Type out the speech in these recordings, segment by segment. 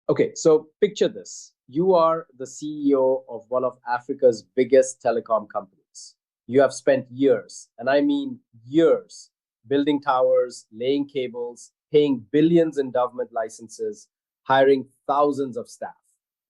Okay, so picture this. You are the CEO of one of Africa's biggest telecom companies. You have spent years, and I mean years, building towers, laying cables, paying billions in government licenses, hiring thousands of staff.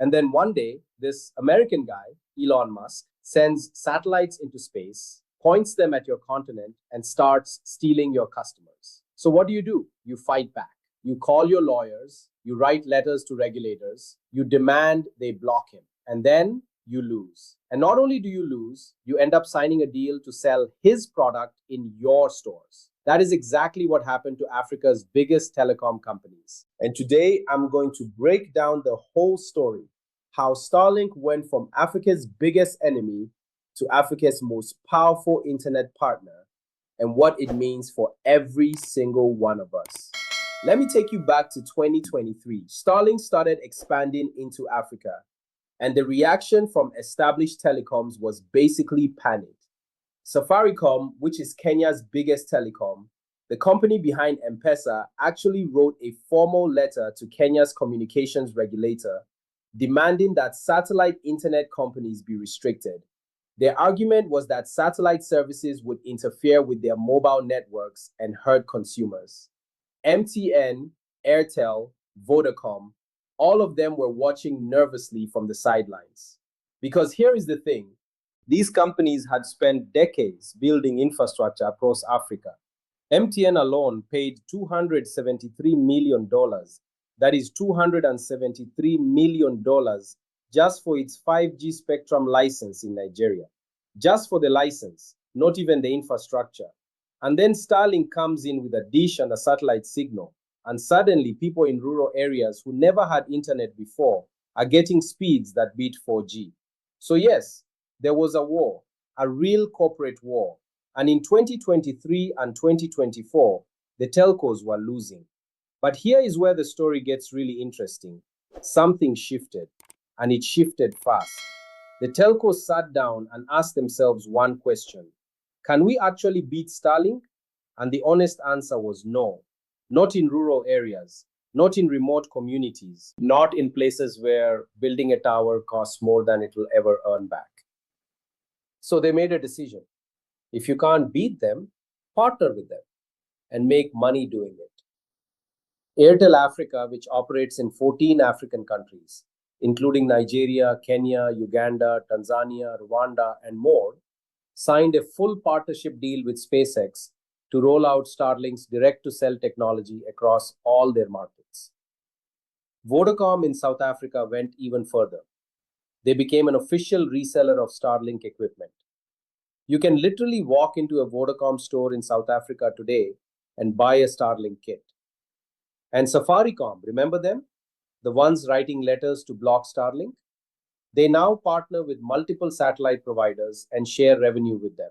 And then one day, this American guy, Elon Musk, sends satellites into space, points them at your continent, and starts stealing your customers. So, what do? You fight back. You call your lawyers, you write letters to regulators, you demand they block him, and then you lose. And not only do you lose, you end up signing a deal to sell his product in your stores. That is exactly what happened to Africa's biggest telecom companies. And today I'm going to break down the whole story, how Starlink went from Africa's biggest enemy to Africa's most powerful internet partner, and what it means for every single one of us. Let me take you back to 2023. Starlink started expanding into Africa, and the reaction from established telecoms was basically panic. Safaricom, which is Kenya's biggest telecom, the company behind M-Pesa, actually wrote a formal letter to Kenya's communications regulator demanding that satellite internet companies be restricted. Their argument was that satellite services would interfere with their mobile networks and hurt consumers. MTN, Airtel, Vodacom, all of them were watching nervously from the sidelines. Because here is the thing, these companies had spent decades building infrastructure across Africa. MTN alone paid $273 million, that is $273 million, just for its 5G spectrum license in Nigeria. Just for the license, not even the infrastructure. And then Starlink comes in with a dish and a satellite signal. And suddenly, people in rural areas who never had internet before are getting speeds that beat 4G. So, yes, there was a war, a real corporate war. And in 2023 and 2024, the telcos were losing. But here is where the story gets really interesting. Something shifted, and it shifted fast. The telcos sat down and asked themselves one question: can we actually beat Starlink? And the honest answer was no. Not in rural areas, not in remote communities, not in places where building a tower costs more than it will ever earn back. So they made a decision. If you can't beat them, partner with them and make money doing it. Airtel Africa, which operates in 14 African countries, including Nigeria, Kenya, Uganda, Tanzania, Rwanda, and more, signed a full partnership deal with SpaceX to roll out Starlink's direct-to-cell technology across all their markets. Vodacom in South Africa went even further. They became an official reseller of Starlink equipment. You can literally walk into a Vodacom store in South Africa today and buy a Starlink kit. And Safaricom, remember them? The ones writing letters to block Starlink? They now partner with multiple satellite providers and share revenue with them.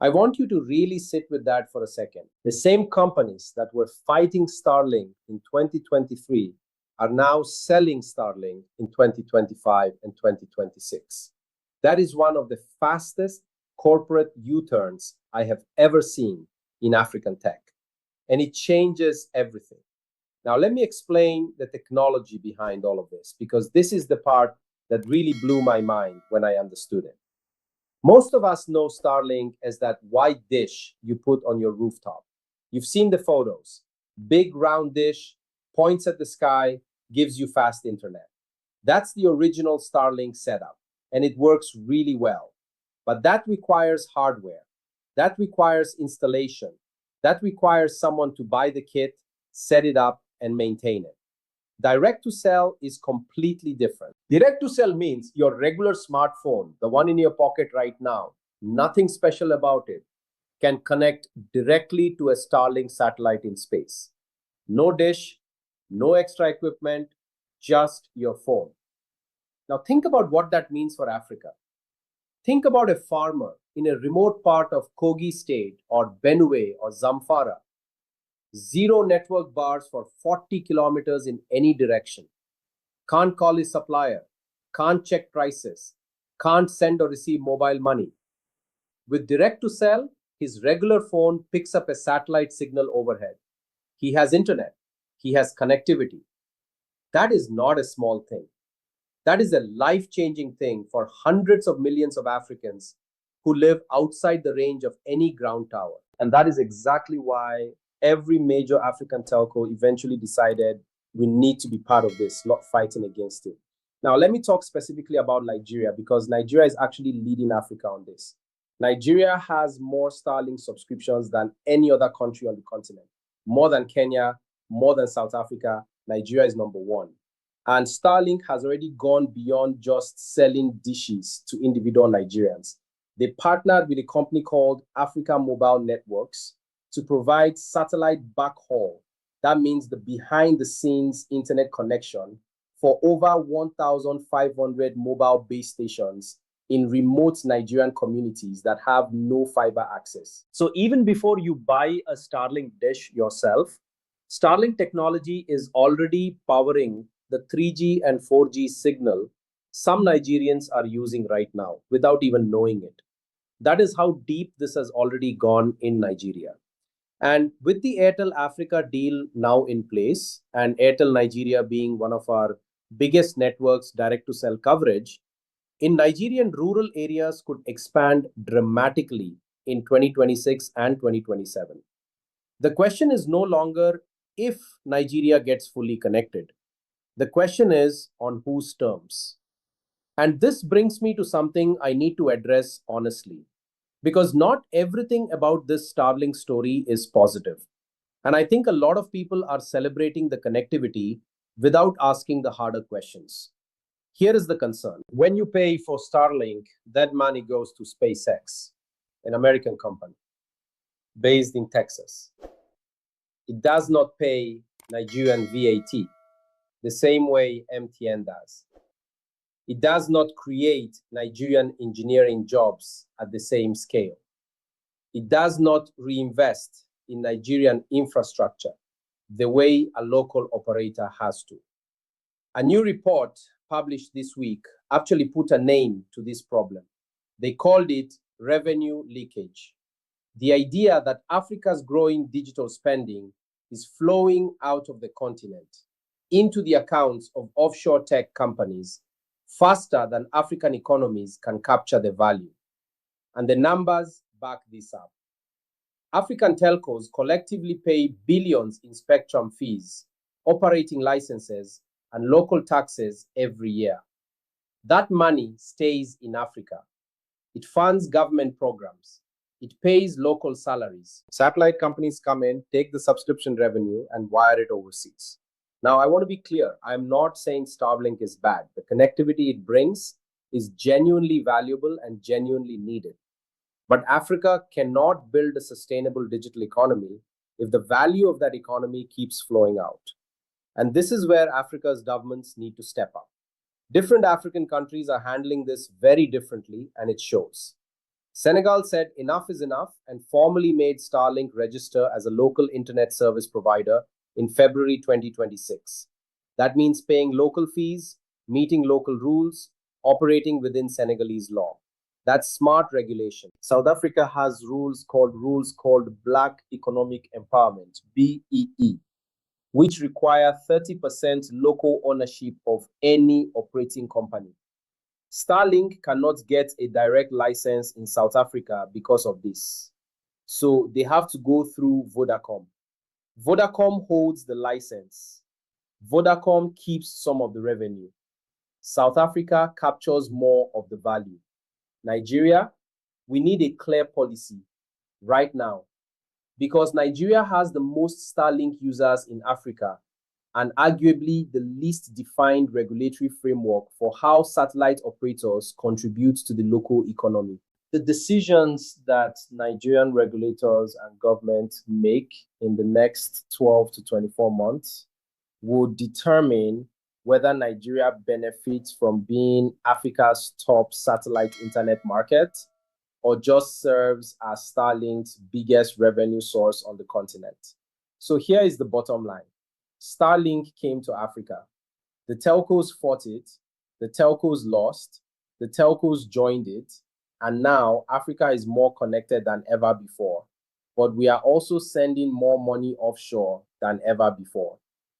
I want you to really sit with that for a second. The same companies that were fighting Starlink in 2023 are now selling Starlink in 2025 and 2026. That is one of the fastest corporate U-turns I have ever seen in African tech. And it changes everything. Now, let me explain the technology behind all of this, because this is the part that really blew my mind when I understood it. Most of us know Starlink as that white dish you put on your rooftop. You've seen the photos. Big round dish, points at the sky, gives you fast internet. That's the original Starlink setup, and it works really well. But that requires hardware. That requires installation. That requires someone to buy the kit, set it up, and maintain it. Direct to cell is completely different. Direct to cell means your regular smartphone, the one in your pocket right now, nothing special about it, can connect directly to a Starlink satellite in space. No dish, no extra equipment, just your phone. Now think about what that means for Africa. Think about a farmer in a remote part of Kogi State or Benue or Zamfara. Zero network bars for 40 kilometers in any direction. Can't call his supplier. Can't check prices. Can't send or receive mobile money. With direct to cell, his regular phone picks up a satellite signal overhead. He has internet. He has connectivity. That is not a small thing. That is a life-changing thing for hundreds of millions of Africans who live outside the range of any ground tower. And that is exactly why every major African telco eventually decided we need to be part of this, not fighting against it. Now, let me talk specifically about Nigeria because Nigeria is actually leading Africa on this. Nigeria has more Starlink subscriptions than any other country on the continent, more than Kenya, more than South Africa. Nigeria is number one. And Starlink has already gone beyond just selling dishes to individual Nigerians. They partnered with a company called Africa Mobile Networks to provide satellite backhaul. That means the behind the scenes internet connection for over 1,500 mobile base stations in remote Nigerian communities that have no fiber access. So even before you buy a Starlink dish yourself, Starlink technology is already powering the 3G and 4G signal some Nigerians are using right now without even knowing it. That is how deep this has already gone in Nigeria. And with the Airtel Africa deal now in place, and Airtel Nigeria being one of our biggest networks direct to cell coverage, in Nigerian rural areas could expand dramatically in 2026 and 2027. The question is no longer if Nigeria gets fully connected. The question is on whose terms. And this brings me to something I need to address honestly, because not everything about this Starlink story is positive. And I think a lot of people are celebrating the connectivity without asking the harder questions. Here is the concern. When you pay for Starlink, that money goes to SpaceX, an American company based in Texas. It does not pay Nigerian VAT the same way MTN does. It does not create Nigerian engineering jobs at the same scale. It does not reinvest in Nigerian infrastructure the way a local operator has to. A new report published this week actually put a name to this problem. They called it revenue leakage. The idea that Africa's growing digital spending is flowing out of the continent into the accounts of offshore tech companies faster than African economies can capture the value. And the numbers back this up. African telcos collectively pay billions in spectrum fees, operating licenses, and local taxes every year. That money stays in Africa. It funds government programs. It pays local salaries. Satellite companies come in, take the subscription revenue, and wire it overseas. Now, I want to be clear. I'm not saying Starlink is bad. The connectivity it brings is genuinely valuable and genuinely needed. But Africa cannot build a sustainable digital economy if the value of that economy keeps flowing out. And this is where Africa's governments need to step up. Different African countries are handling this very differently, and it shows. Senegal said enough is enough and formally made Starlink register as a local internet service provider in February 2026. That means paying local fees, meeting local rules, operating within Senegalese law. That's smart regulation. South Africa has rules called Black Economic Empowerment, BEE, which require 30% local ownership of any operating company. Starlink cannot get a direct license in South Africa because of this. So they have to go through Vodacom. Vodacom holds the license. Vodacom keeps some of the revenue. South Africa captures more of the value. Nigeria, we need a clear policy right now because Nigeria has the most Starlink users in Africa and arguably the least defined regulatory framework for how satellite operators contribute to the local economy. The decisions that Nigerian regulators and government make in the next 12 to 24 months will determine whether Nigeria benefits from being Africa's top satellite internet market or just serves as Starlink's biggest revenue source on the continent. So here is the bottom line. Starlink came to Africa. The telcos fought it, the telcos lost, the telcos joined it, and now Africa is more connected than ever before. But we are also sending more money offshore than ever before.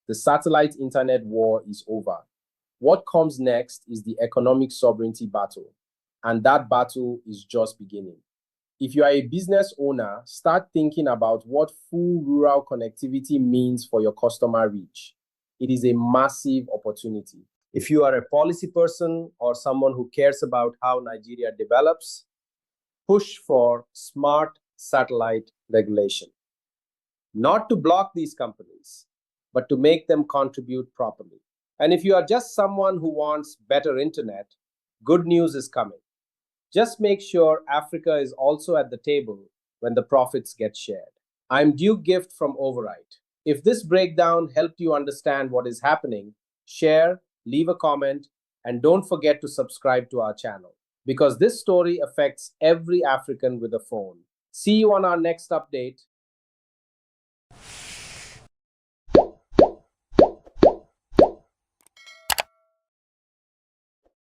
The satellite internet war is over. What comes next is the economic sovereignty battle, and that battle is just beginning. If you are a business owner, start thinking about what full rural connectivity means for your customer reach. It is a massive opportunity. If you are a policy person or someone who cares about how Nigeria develops, push for smart satellite regulation. Not to block these companies, but to make them contribute properly. And if you are just someone who wants better internet, good news is coming. Just make sure Africa is also at the table when the profits get shared. I'm Duke Gift from Overite. If this breakdown helped you understand what is happening, share, leave a comment, and don't forget to subscribe to our channel because this story affects every African with a phone. See you on our next update.